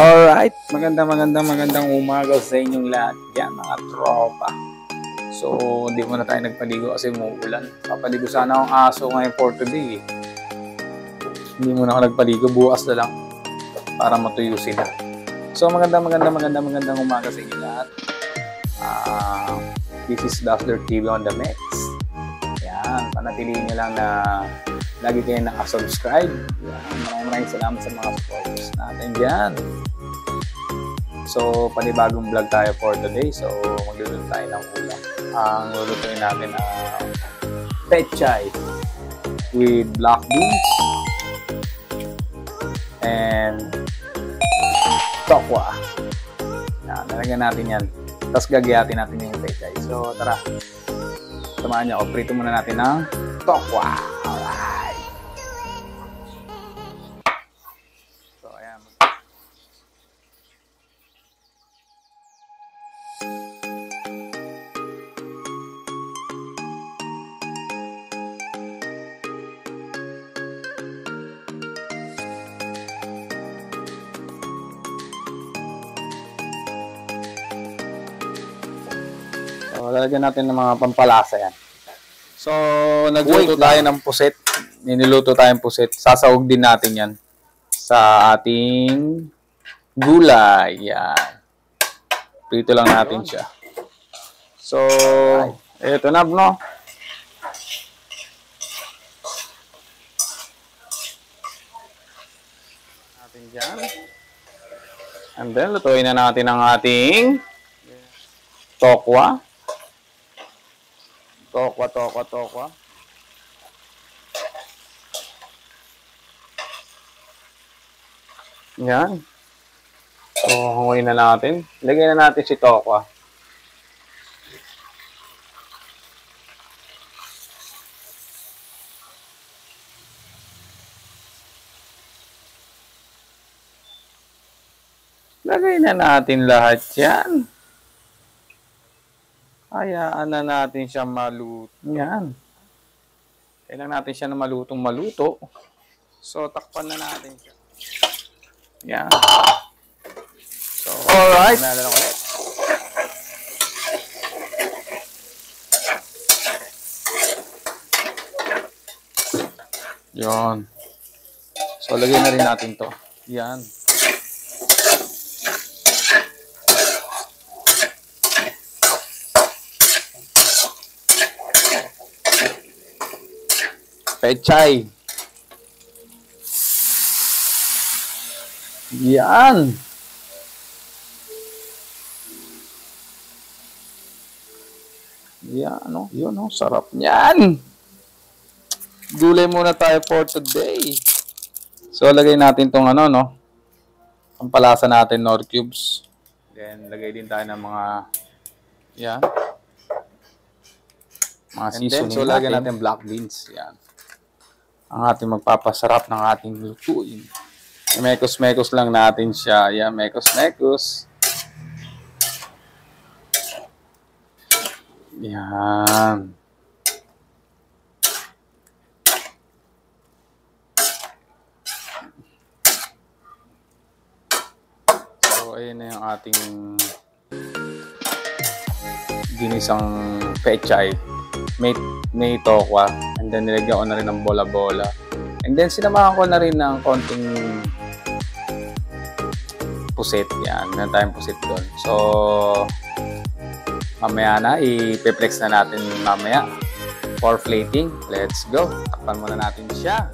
Alright, magandang umaga sa inyong lahat. Yan mga tropa. So, hindi muna tayo nagpaligo kasi umuulan. Papaligo sana akong aso ngayon for today. Hindi muna ako nagpaligo, bukas na lang para matuyo sila. So, magandang umaga sa inyong lahat. This is Dazzler TV on the Mix. Yan, panatilihin nyo lang na lagi kayo nakasubscribe. Maraming salamat sa mga supporters natin dyan. So, panibagong vlog tayo for today. So, magluluto tayo ng ulam. Ang lulutuin natin pechay with black beans and tokwa. Yan, nalagyan natin yan. Tapos gagayatin natin yung pechay. So, tara. Samahan niyo ako. Prito muna natin ng tokwa. Alright. So, ayan. So, lalagyan natin ng mga pampalasa yan. So, nagluto tayo ng puset. Niniluto tayong puset. Sasawag din natin yan sa ating gulay. Yan. Prito lang natin siya. So, eto na, no? Natin dyan. And then, lutuin na natin ang ating tokwa. Tokwa. Yan. So, hanguin na natin. Lagyan na natin si tokwa. Lagay na natin lahat yan. Hayaan na natin siya maluto. Yan. Kailangan natin siya na malutong maluto. So, takpan na natin siya. Yan. So, alright. Nalan ulit. Yan. So, lagay na rin natin to. Yan. Pechay. Yan. Yan, no? Yun, no? Sarap niyan. Gulay muna tayo for today. So, lagay natin tong ano, no? Ang palasa natin, Knorr cubes. Then, lagay din tayo ng mga yan. Mga seasoning. So, lagyan natin black beans. Yan. Ang ating magpapasarap ng ating lutuin. Mekos-mekos lang natin siya. Yan, mekos-mekos. Yan. So, ayun na yung ating ginisang pechay. May tokwa. And then, nilagyan ko na rin ng bola-bola. And then, sinamahan ko na rin ng konting puset. Yan. Meron tayong puset doon. So, mamaya na. I-flex na natin mamaya for plating. Let's go. Takpan muna natin siya.